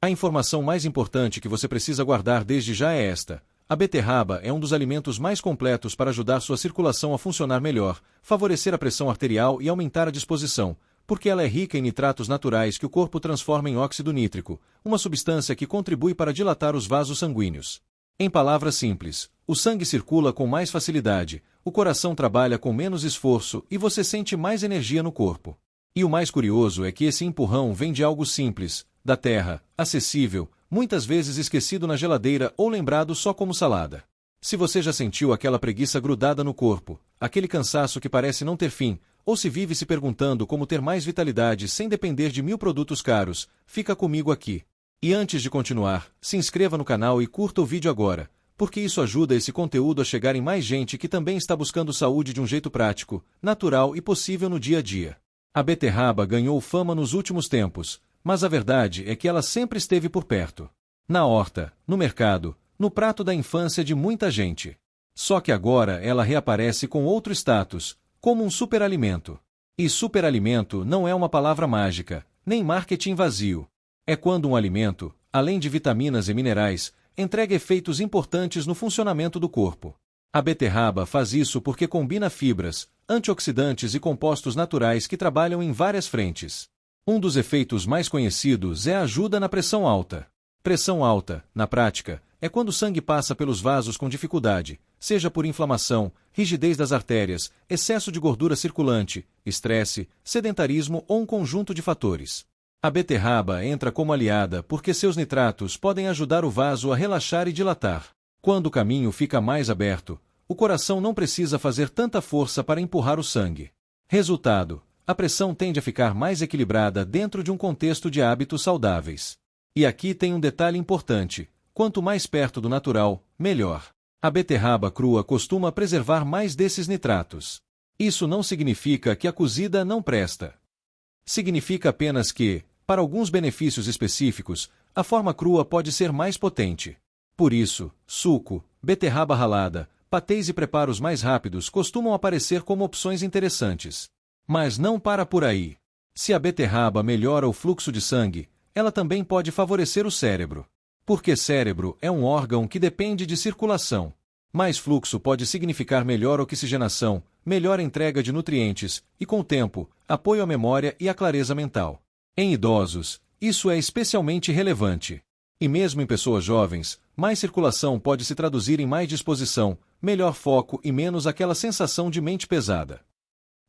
A informação mais importante que você precisa guardar desde já é esta: a beterraba é um dos alimentos mais completos para ajudar sua circulação a funcionar melhor, favorecer a pressão arterial e aumentar a disposição, porque ela é rica em nitratos naturais que o corpo transforma em óxido nítrico, uma substância que contribui para dilatar os vasos sanguíneos. Em palavras simples, o sangue circula com mais facilidade, o coração trabalha com menos esforço e você sente mais energia no corpo. E o mais curioso é que esse empurrão vem de algo simples, da terra, acessível, muitas vezes esquecido na geladeira ou lembrado só como salada. Se você já sentiu aquela preguiça grudada no corpo, aquele cansaço que parece não ter fim, ou se vive se perguntando como ter mais vitalidade sem depender de 1000 produtos caros, fica comigo aqui. E antes de continuar, se inscreva no canal e curta o vídeo agora, porque isso ajuda esse conteúdo a chegar em mais gente que também está buscando saúde de um jeito prático, natural e possível no dia a dia. A beterraba ganhou fama nos últimos tempos, mas a verdade é que ela sempre esteve por perto. Na horta, no mercado, no prato da infância de muita gente. Só que agora ela reaparece com outro status, como um superalimento. E superalimento não é uma palavra mágica, nem marketing vazio. É quando um alimento, além de vitaminas e minerais, entrega efeitos importantes no funcionamento do corpo. A beterraba faz isso porque combina fibras, antioxidantes e compostos naturais que trabalham em várias frentes. Um dos efeitos mais conhecidos é a ajuda na pressão alta. Pressão alta, na prática, é quando o sangue passa pelos vasos com dificuldade, seja por inflamação, rigidez das artérias, excesso de gordura circulante, estresse, sedentarismo ou um conjunto de fatores. A beterraba entra como aliada porque seus nitratos podem ajudar o vaso a relaxar e dilatar. Quando o caminho fica mais aberto, o coração não precisa fazer tanta força para empurrar o sangue. Resultado: a pressão tende a ficar mais equilibrada dentro de um contexto de hábitos saudáveis. E aqui tem um detalhe importante: quanto mais perto do natural, melhor. A beterraba crua costuma preservar mais desses nitratos. Isso não significa que a cozida não presta. Significa apenas que, para alguns benefícios específicos, a forma crua pode ser mais potente. Por isso, suco, beterraba ralada, patês e preparos mais rápidos costumam aparecer como opções interessantes. Mas não para por aí. Se a beterraba melhora o fluxo de sangue, ela também pode favorecer o cérebro. Porque cérebro é um órgão que depende de circulação. Mais fluxo pode significar melhor oxigenação, melhor entrega de nutrientes e, com o tempo, apoio à memória e à clareza mental. Em idosos, isso é especialmente relevante. E mesmo em pessoas jovens, mais circulação pode se traduzir em mais disposição, melhor foco e menos aquela sensação de mente pesada.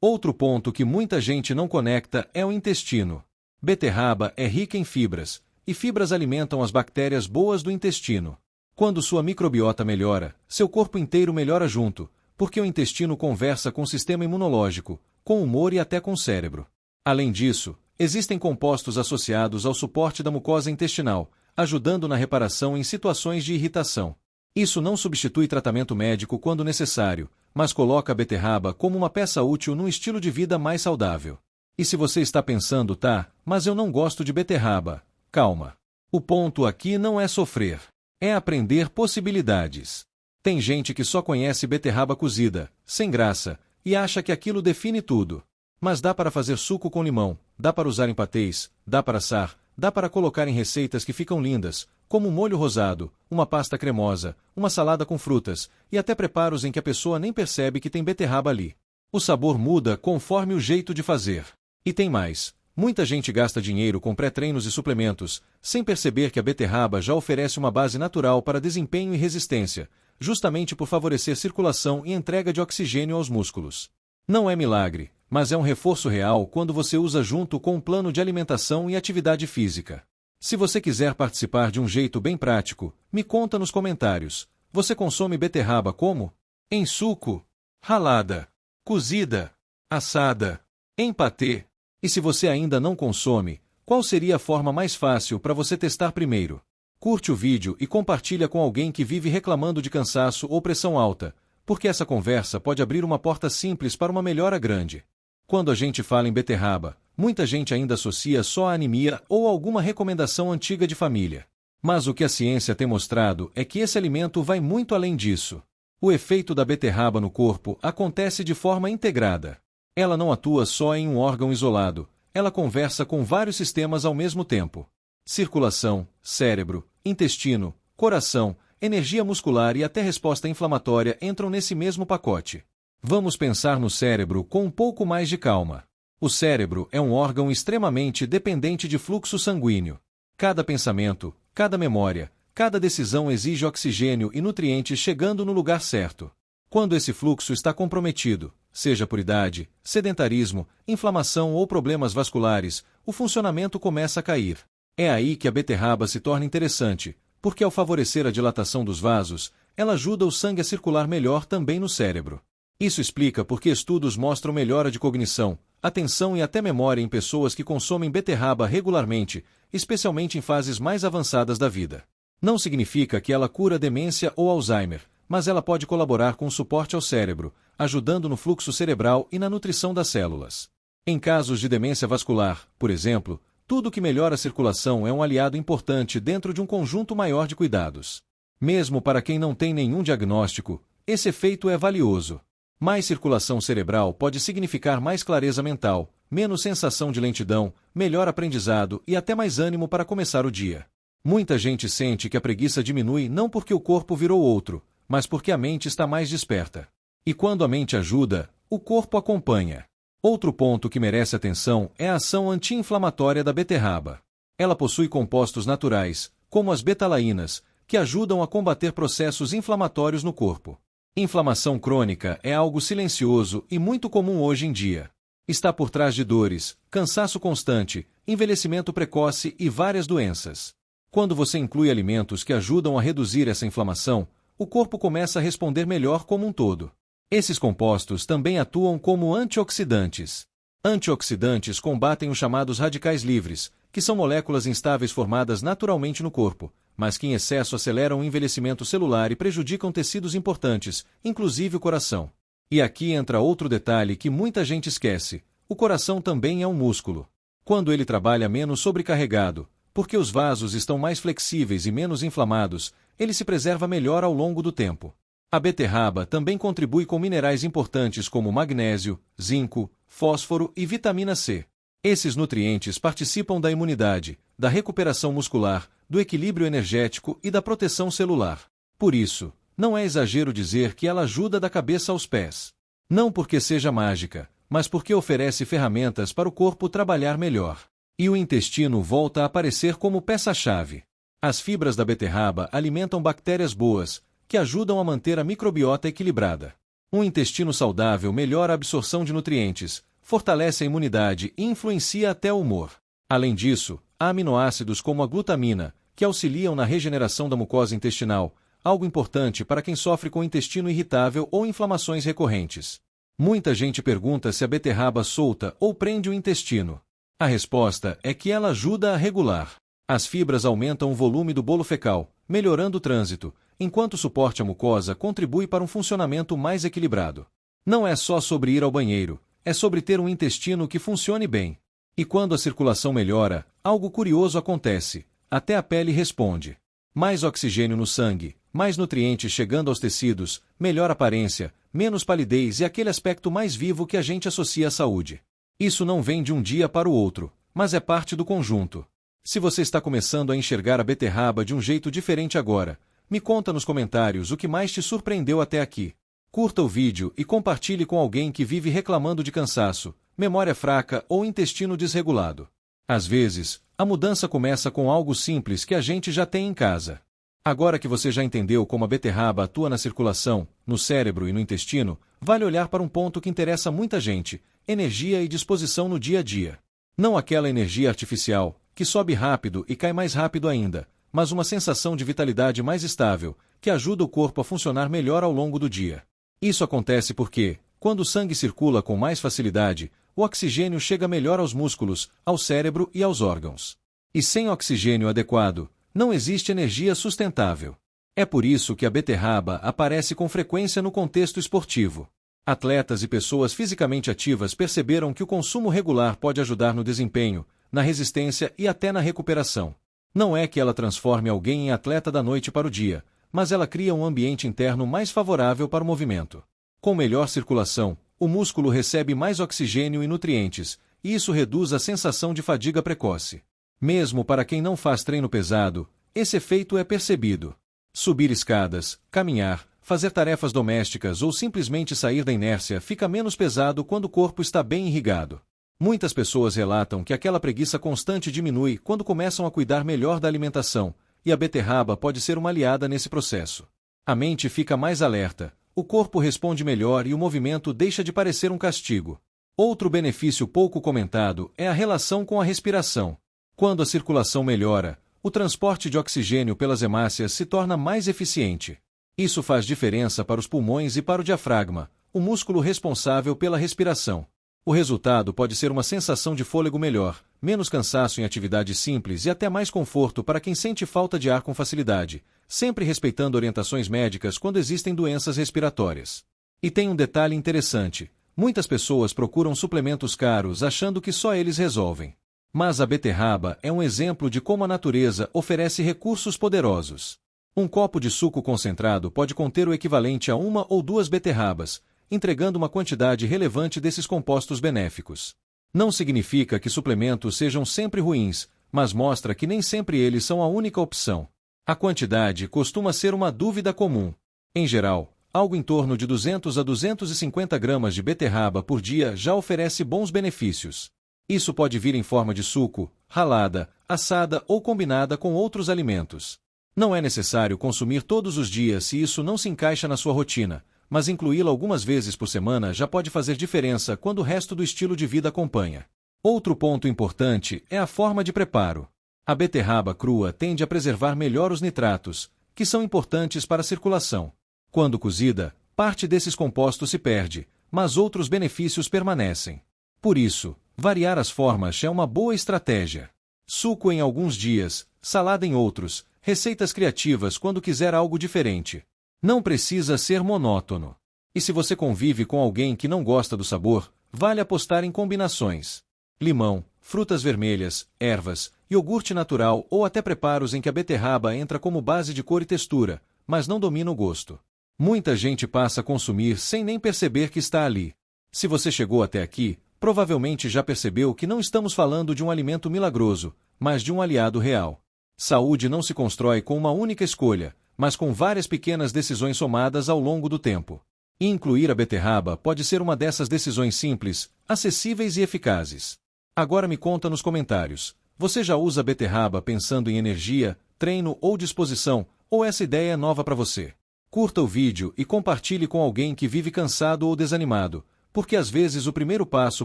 Outro ponto que muita gente não conecta é o intestino. Beterraba é rica em fibras, e fibras alimentam as bactérias boas do intestino. Quando sua microbiota melhora, seu corpo inteiro melhora junto, porque o intestino conversa com o sistema imunológico, com o humor e até com o cérebro. Além disso, existem compostos associados ao suporte da mucosa intestinal, ajudando na reparação em situações de irritação. Isso não substitui tratamento médico quando necessário, mas coloca a beterraba como uma peça útil num estilo de vida mais saudável. E se você está pensando, mas eu não gosto de beterraba, calma. O ponto aqui não é sofrer. É aprender possibilidades. Tem gente que só conhece beterraba cozida, sem graça, e acha que aquilo define tudo. Mas dá para fazer suco com limão, dá para usar em patês, dá para assar, dá para colocar em receitas que ficam lindas, como um molho rosado, uma pasta cremosa, uma salada com frutas, e até preparos em que a pessoa nem percebe que tem beterraba ali. O sabor muda conforme o jeito de fazer. E tem mais. Muita gente gasta dinheiro com pré-treinos e suplementos, sem perceber que a beterraba já oferece uma base natural para desempenho e resistência, justamente por favorecer circulação e entrega de oxigênio aos músculos. Não é milagre, mas é um reforço real quando você usa junto com um plano de alimentação e atividade física. Se você quiser participar de um jeito bem prático, me conta nos comentários. Você consome beterraba como? Em suco? Ralada? Cozida? Assada? Em patê? E se você ainda não consome, qual seria a forma mais fácil para você testar primeiro? Curte o vídeo e compartilha com alguém que vive reclamando de cansaço ou pressão alta, porque essa conversa pode abrir uma porta simples para uma melhora grande. Quando a gente fala em beterraba, muita gente ainda associa só a anemia ou alguma recomendação antiga de família. Mas o que a ciência tem mostrado é que esse alimento vai muito além disso. O efeito da beterraba no corpo acontece de forma integrada. Ela não atua só em um órgão isolado, ela conversa com vários sistemas ao mesmo tempo. Circulação, cérebro, intestino, coração, energia muscular e até resposta inflamatória entram nesse mesmo pacote. Vamos pensar no cérebro com um pouco mais de calma. O cérebro é um órgão extremamente dependente de fluxo sanguíneo. Cada pensamento, cada memória, cada decisão exige oxigênio e nutrientes chegando no lugar certo. Quando esse fluxo está comprometido, seja por idade, sedentarismo, inflamação ou problemas vasculares, o funcionamento começa a cair. É aí que a beterraba se torna interessante, porque ao favorecer a dilatação dos vasos, ela ajuda o sangue a circular melhor também no cérebro. Isso explica por que estudos mostram melhora de cognição, atenção e até memória em pessoas que consomem beterraba regularmente, especialmente em fases mais avançadas da vida. Não significa que ela cura demência ou Alzheimer, mas ela pode colaborar com o suporte ao cérebro, ajudando no fluxo cerebral e na nutrição das células. Em casos de demência vascular, por exemplo, tudo que melhora a circulação é um aliado importante dentro de um conjunto maior de cuidados. Mesmo para quem não tem nenhum diagnóstico, esse efeito é valioso. Mais circulação cerebral pode significar mais clareza mental, menos sensação de lentidão, melhor aprendizado e até mais ânimo para começar o dia. Muita gente sente que a preguiça diminui não porque o corpo virou outro, mas porque a mente está mais desperta. E quando a mente ajuda, o corpo acompanha. Outro ponto que merece atenção é a ação anti-inflamatória da beterraba. Ela possui compostos naturais, como as betalainas, que ajudam a combater processos inflamatórios no corpo. Inflamação crônica é algo silencioso e muito comum hoje em dia. Está por trás de dores, cansaço constante, envelhecimento precoce e várias doenças. Quando você inclui alimentos que ajudam a reduzir essa inflamação, o corpo começa a responder melhor como um todo. Esses compostos também atuam como antioxidantes. Antioxidantes combatem os chamados radicais livres, que são moléculas instáveis formadas naturalmente no corpo, mas que em excesso aceleram o envelhecimento celular e prejudicam tecidos importantes, inclusive o coração. E aqui entra outro detalhe que muita gente esquece: o coração também é um músculo. Quando ele trabalha menos sobrecarregado, porque os vasos estão mais flexíveis e menos inflamados, ele se preserva melhor ao longo do tempo. A beterraba também contribui com minerais importantes como magnésio, zinco, fósforo e vitamina C. Esses nutrientes participam da imunidade, da recuperação muscular, do equilíbrio energético e da proteção celular. Por isso, não é exagero dizer que ela ajuda da cabeça aos pés. Não porque seja mágica, mas porque oferece ferramentas para o corpo trabalhar melhor. E o intestino volta a aparecer como peça-chave. As fibras da beterraba alimentam bactérias boas, que ajudam a manter a microbiota equilibrada. Um intestino saudável melhora a absorção de nutrientes, fortalece a imunidade e influencia até o humor. Além disso, há aminoácidos como a glutamina, que auxiliam na regeneração da mucosa intestinal, algo importante para quem sofre com intestino irritável ou inflamações recorrentes. Muita gente pergunta se a beterraba solta ou prende o intestino. A resposta é que ela ajuda a regular. As fibras aumentam o volume do bolo fecal, melhorando o trânsito, enquanto o suporte à mucosa contribui para um funcionamento mais equilibrado. Não é só sobre ir ao banheiro, é sobre ter um intestino que funcione bem. E quando a circulação melhora, algo curioso acontece: até a pele responde. Mais oxigênio no sangue, mais nutrientes chegando aos tecidos, melhor aparência, menos palidez e aquele aspecto mais vivo que a gente associa à saúde. Isso não vem de um dia para o outro, mas é parte do conjunto. Se você está começando a enxergar a beterraba de um jeito diferente agora, me conta nos comentários o que mais te surpreendeu até aqui. Curta o vídeo e compartilhe com alguém que vive reclamando de cansaço, memória fraca ou intestino desregulado. Às vezes, a mudança começa com algo simples que a gente já tem em casa. Agora que você já entendeu como a beterraba atua na circulação, no cérebro e no intestino, vale olhar para um ponto que interessa muita gente: energia e disposição no dia a dia. Não aquela energia artificial, que sobe rápido e cai mais rápido ainda, mas uma sensação de vitalidade mais estável, que ajuda o corpo a funcionar melhor ao longo do dia. Isso acontece porque, quando o sangue circula com mais facilidade, o oxigênio chega melhor aos músculos, ao cérebro e aos órgãos. E sem oxigênio adequado, não existe energia sustentável. É por isso que a beterraba aparece com frequência no contexto esportivo. Atletas e pessoas fisicamente ativas perceberam que o consumo regular pode ajudar no desempenho, na resistência e até na recuperação. Não é que ela transforme alguém em atleta da noite para o dia, mas ela cria um ambiente interno mais favorável para o movimento. Com melhor circulação, o músculo recebe mais oxigênio e nutrientes, e isso reduz a sensação de fadiga precoce. Mesmo para quem não faz treino pesado, esse efeito é percebido. Subir escadas, caminhar, fazer tarefas domésticas ou simplesmente sair da inércia fica menos pesado quando o corpo está bem irrigado. Muitas pessoas relatam que aquela preguiça constante diminui quando começam a cuidar melhor da alimentação, e a beterraba pode ser uma aliada nesse processo. A mente fica mais alerta, o corpo responde melhor e o movimento deixa de parecer um castigo. Outro benefício pouco comentado é a relação com a respiração. Quando a circulação melhora, o transporte de oxigênio pelas hemácias se torna mais eficiente. Isso faz diferença para os pulmões e para o diafragma, o músculo responsável pela respiração. O resultado pode ser uma sensação de fôlego melhor, menos cansaço em atividades simples e até mais conforto para quem sente falta de ar com facilidade, sempre respeitando orientações médicas quando existem doenças respiratórias. E tem um detalhe interessante: muitas pessoas procuram suplementos caros achando que só eles resolvem. Mas a beterraba é um exemplo de como a natureza oferece recursos poderosos. Um copo de suco concentrado pode conter o equivalente a 1 ou 2 beterrabas, entregando uma quantidade relevante desses compostos benéficos. Não significa que suplementos sejam sempre ruins, mas mostra que nem sempre eles são a única opção. A quantidade costuma ser uma dúvida comum. Em geral, algo em torno de 200 a 250 gramas de beterraba por dia já oferece bons benefícios. Isso pode vir em forma de suco, ralada, assada ou combinada com outros alimentos. Não é necessário consumir todos os dias se isso não se encaixa na sua rotina, mas incluí-la algumas vezes por semana já pode fazer diferença quando o resto do estilo de vida acompanha. Outro ponto importante é a forma de preparo. A beterraba crua tende a preservar melhor os nitratos, que são importantes para a circulação. Quando cozida, parte desses compostos se perde, mas outros benefícios permanecem. Por isso, variar as formas é uma boa estratégia. Suco em alguns dias, salada em outros, receitas criativas quando quiser algo diferente. Não precisa ser monótono. E se você convive com alguém que não gosta do sabor, vale apostar em combinações. Limão, frutas vermelhas, ervas, iogurte natural ou até preparos em que a beterraba entra como base de cor e textura, mas não domina o gosto. Muita gente passa a consumir sem nem perceber que está ali. Se você chegou até aqui, provavelmente já percebeu que não estamos falando de um alimento milagroso, mas de um aliado real. Saúde não se constrói com uma única escolha, mas com várias pequenas decisões somadas ao longo do tempo. E incluir a beterraba pode ser uma dessas decisões simples, acessíveis e eficazes. Agora me conta nos comentários, você já usa a beterraba pensando em energia, treino ou disposição, ou essa ideia é nova para você? Curta o vídeo e compartilhe com alguém que vive cansado ou desanimado, porque às vezes o primeiro passo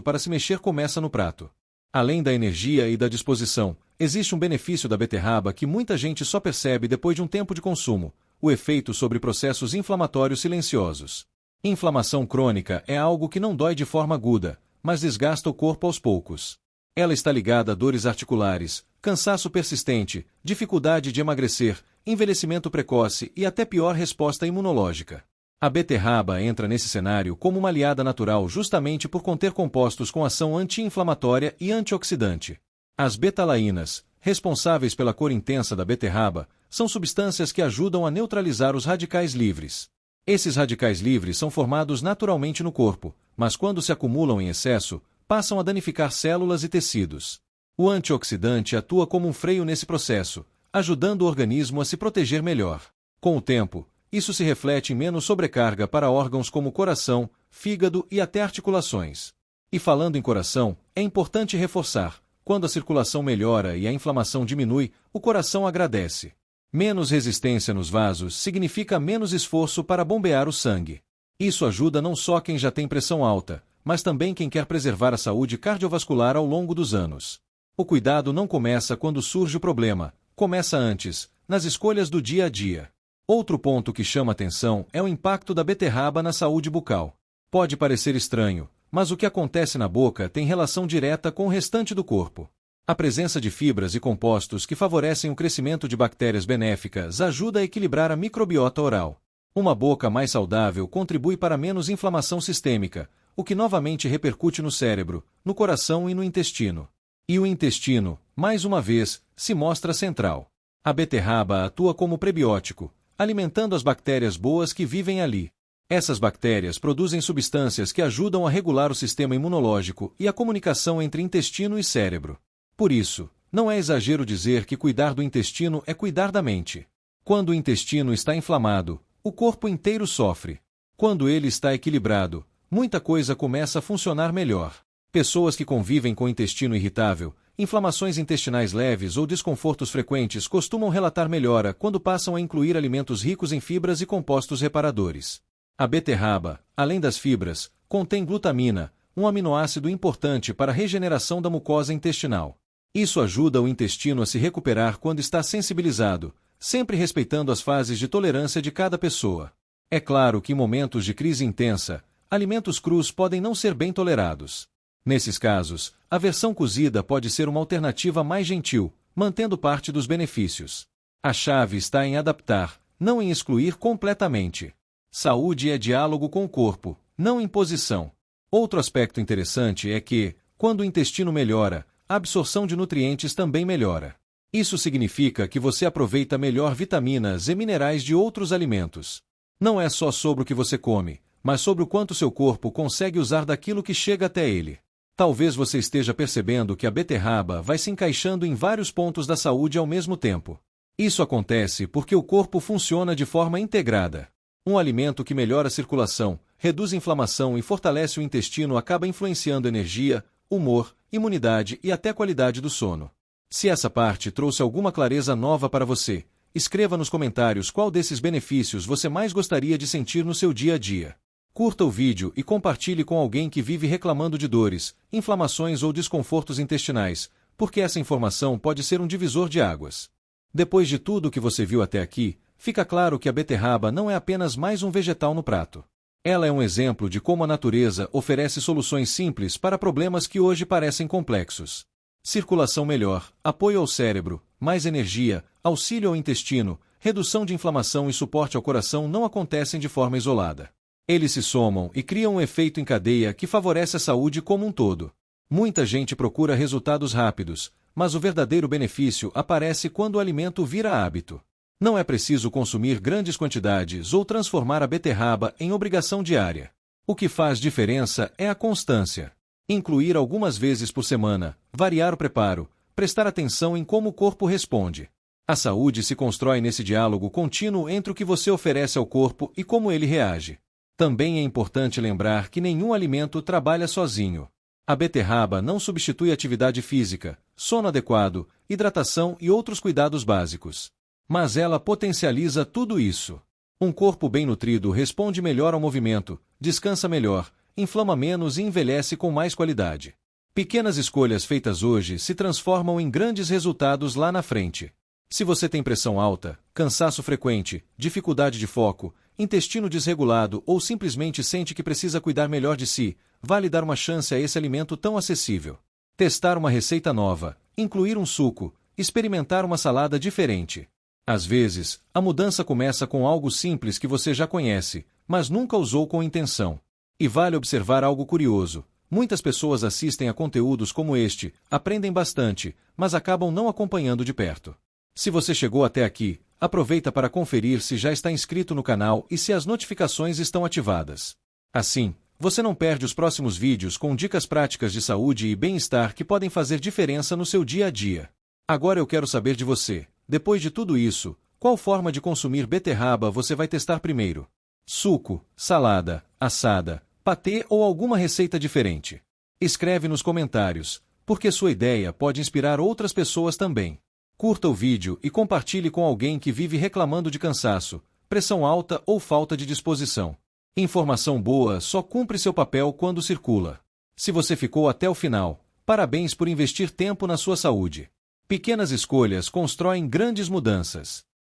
para se mexer começa no prato. Além da energia e da disposição, existe um benefício da beterraba que muita gente só percebe depois de um tempo de consumo: o efeito sobre processos inflamatórios silenciosos. Inflamação crônica é algo que não dói de forma aguda, mas desgasta o corpo aos poucos. Ela está ligada a dores articulares, cansaço persistente, dificuldade de emagrecer, envelhecimento precoce e até pior resposta imunológica. A beterraba entra nesse cenário como uma aliada natural justamente por conter compostos com ação anti-inflamatória e antioxidante. As betalainas, responsáveis pela cor intensa da beterraba, são substâncias que ajudam a neutralizar os radicais livres. Esses radicais livres são formados naturalmente no corpo, mas quando se acumulam em excesso, passam a danificar células e tecidos. O antioxidante atua como um freio nesse processo, ajudando o organismo a se proteger melhor. Com o tempo, isso se reflete em menos sobrecarga para órgãos como coração, fígado e até articulações. E falando em coração, é importante reforçar: quando a circulação melhora e a inflamação diminui, o coração agradece. Menos resistência nos vasos significa menos esforço para bombear o sangue. Isso ajuda não só quem já tem pressão alta, mas também quem quer preservar a saúde cardiovascular ao longo dos anos. O cuidado não começa quando surge o problema, começa antes, nas escolhas do dia a dia. Outro ponto que chama atenção é o impacto da beterraba na saúde bucal. Pode parecer estranho, mas o que acontece na boca tem relação direta com o restante do corpo. A presença de fibras e compostos que favorecem o crescimento de bactérias benéficas ajuda a equilibrar a microbiota oral. Uma boca mais saudável contribui para menos inflamação sistêmica, o que novamente repercute no cérebro, no coração e no intestino. E o intestino, mais uma vez, se mostra central. A beterraba atua como prebiótico, alimentando as bactérias boas que vivem ali. Essas bactérias produzem substâncias que ajudam a regular o sistema imunológico e a comunicação entre intestino e cérebro. Por isso, Não é exagero dizer que cuidar do intestino é cuidar da mente. Quando o intestino está inflamado, o corpo inteiro sofre. Quando ele está equilibrado, muita coisa começa a funcionar melhor. Pessoas que convivem com intestino irritável, inflamações intestinais leves ou desconfortos frequentes costumam relatar melhora quando passam a incluir alimentos ricos em fibras e compostos reparadores. A beterraba, além das fibras, contém glutamina, um aminoácido importante para a regeneração da mucosa intestinal. Isso ajuda o intestino a se recuperar quando está sensibilizado, sempre respeitando as fases de tolerância de cada pessoa. É claro que em momentos de crise intensa, alimentos crus podem não ser bem tolerados. Nesses casos, a versão cozida pode ser uma alternativa mais gentil, mantendo parte dos benefícios. A chave está em adaptar, não em excluir completamente. Saúde é diálogo com o corpo, não imposição. Outro aspecto interessante é que, quando o intestino melhora, a absorção de nutrientes também melhora. Isso significa que você aproveita melhor vitaminas e minerais de outros alimentos. Não é só sobre o que você come, mas sobre o quanto seu corpo consegue usar daquilo que chega até ele. Talvez você esteja percebendo que a beterraba vai se encaixando em vários pontos da saúde ao mesmo tempo. Isso acontece porque o corpo funciona de forma integrada. Um alimento que melhora a circulação, reduz a inflamação e fortalece o intestino acaba influenciando energia, humor, imunidade e até qualidade do sono. Se essa parte trouxe alguma clareza nova para você, escreva nos comentários qual desses benefícios você mais gostaria de sentir no seu dia a dia. Curta o vídeo e compartilhe com alguém que vive reclamando de dores, inflamações ou desconfortos intestinais, porque essa informação pode ser um divisor de águas. Depois de tudo o que você viu até aqui, fica claro que a beterraba não é apenas mais um vegetal no prato. Ela é um exemplo de como a natureza oferece soluções simples para problemas que hoje parecem complexos. Circulação melhor, apoio ao cérebro, mais energia, auxílio ao intestino, redução de inflamação e suporte ao coração não acontecem de forma isolada. Eles se somam e criam um efeito em cadeia que favorece a saúde como um todo. Muita gente procura resultados rápidos, mas o verdadeiro benefício aparece quando o alimento vira hábito. Não é preciso consumir grandes quantidades ou transformar a beterraba em obrigação diária. O que faz diferença é a constância. Incluir algumas vezes por semana, variar o preparo, prestar atenção em como o corpo responde. A saúde se constrói nesse diálogo contínuo entre o que você oferece ao corpo e como ele reage. Também é importante lembrar que nenhum alimento trabalha sozinho. A beterraba não substitui atividade física, sono adequado, hidratação e outros cuidados básicos. Mas ela potencializa tudo isso. Um corpo bem nutrido responde melhor ao movimento, descansa melhor, inflama menos e envelhece com mais qualidade. Pequenas escolhas feitas hoje se transformam em grandes resultados lá na frente. Se você tem pressão alta, cansaço frequente, dificuldade de foco, intestino desregulado ou simplesmente sente que precisa cuidar melhor de si, vale dar uma chance a esse alimento tão acessível. Testar uma receita nova, incluir um suco, experimentar uma salada diferente. Às vezes, a mudança começa com algo simples que você já conhece, mas nunca usou com intenção. E vale observar algo curioso. Muitas pessoas assistem a conteúdos como este, aprendem bastante, mas acabam não acompanhando de perto. Se você chegou até aqui, aproveita para conferir se já está inscrito no canal e se as notificações estão ativadas. Assim, você não perde os próximos vídeos com dicas práticas de saúde e bem-estar que podem fazer diferença no seu dia a dia. Agora eu quero saber de você, depois de tudo isso, qual forma de consumir beterraba você vai testar primeiro? Suco, salada, assada, patê ou alguma receita diferente? Escreve nos comentários, porque sua ideia pode inspirar outras pessoas também. Curta o vídeo e compartilhe com alguém que vive reclamando de cansaço, pressão alta ou falta de disposição. Informação boa só cumpre seu papel quando circula. Se você ficou até o final, parabéns por investir tempo na sua saúde. Pequenas escolhas constroem grandes mudanças.